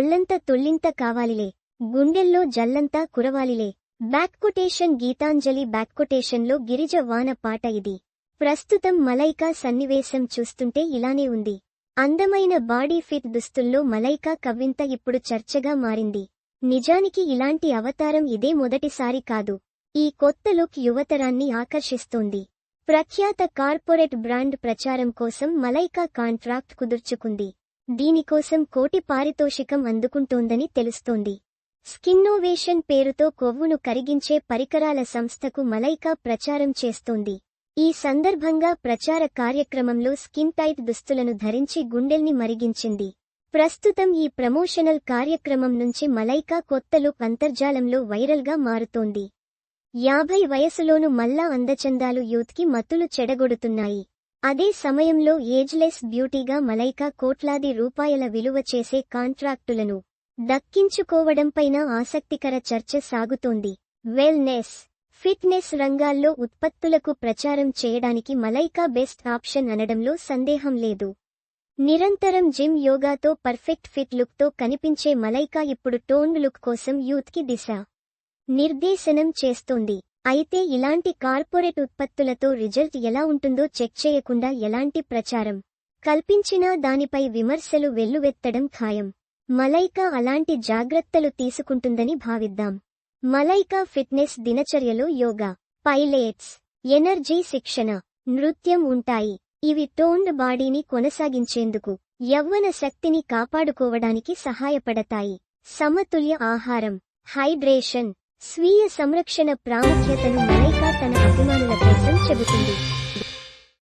ఒళ్లంత తుళ్ళింత కావాలిలే, గుండెల్లో జల్లంతా కురవాలిలే. బ్యాక్కొటేషన్ గీతాంజలి బ్యాక్కొటేషన్లో గిరిజ వాన పాట ఇది. ప్రస్తుతం మలైకా సన్నివేశం చూస్తుంటే ఇలానే ఉంది. అందమైన బాడీ ఫిట్ దుస్తుల్లో మలైకా కవ్వింత ఇప్పుడు చర్చగా మారింది. నిజానికి ఇలాంటి అవతారం ఇదే మొదటిసారి కాదు. ఈ కొత్త లుక్ యువతరాన్ని ఆకర్షిస్తోంది. ప్రఖ్యాత కార్పొరేట్ బ్రాండ్ ప్రచారం కోసం మలైకా కాంట్రాక్ట్ కుదుర్చుకుంది. దీనికోసం కోటి పారితోషికం అందుకుంటోందని తెలుస్తోంది. స్కిన్నోవేషన్ పేరుతో కొవ్వును కరిగించే పరికరాల సంస్థకు మలైకా ప్రచారం చేస్తోంది. ఈ సందర్భంగా ప్రచార కార్యక్రమంలో స్కిన్ టైట్ దుస్తులను ధరించి గుండెల్ని మరిగించింది. ప్రస్తుతం ఈ ప్రమోషనల్ కార్యక్రమం నుంచి మలైకా కొత్త లుక్ అంతర్జాలంలో వైరల్గా మారుతోంది. 50 వయసులోనూ మల్లా అందచందాలు యూత్కి మత్తులు చెడగొడుతున్నాయి. అదే సమయంలో ఏజ్లెస్ బ్యూటీగా మలైకా కోట్లాది రూపాయల విలువ చేసే కాంట్రాక్టులను దక్కించుకోవడంపైన ఆసక్తికర చర్చ సాగుతోంది. వెల్నెస్, ఫిట్నెస్ రంగాల్లో ఉత్పత్తులకు ప్రచారం చేయడానికి మలైకా బెస్ట్ ఆప్షన్ అనడంలో సందేహం లేదు. నిరంతరం జిమ్, యోగాతో పర్ఫెక్ట్ ఫిట్ లుక్తో కనిపించే మలైకా ఇప్పుడు టోన్డ్ లుక్ కోసం యూత్కి దిశ నిర్దేశనం చేస్తోంది. అయితే ఇలాంటి కార్పొరేట్ ఉత్పత్తులతో రిజల్ట్ ఎలా ఉంటుందో చెక్ చేయకుండా ఎలాంటి ప్రచారం కల్పించినా దానిపై విమర్శలు వెల్లువెత్తడం ఖాయం. మలైకా అలాంటి జాగ్రత్తలు తీసుకుంటుందని భావిద్దాం. మలైకా ఫిట్నెస్ దినచర్యలో యోగా, పైలేట్స్, ఎనర్జీ శిక్షణ, నృత్యం ఉంటాయి. ఇవి టోన్డ్ బాడీని కొనసాగించేందుకు, యవ్వన శక్తిని కాపాడుకోవడానికి సహాయపడతాయి. సమతుల్య ఆహారం, హైడ్రేషన్, స్వీయ సంరక్షణ ప్రాముఖ్యతను మలైకా తన అభిమానుల కోసం చెబుతుంది.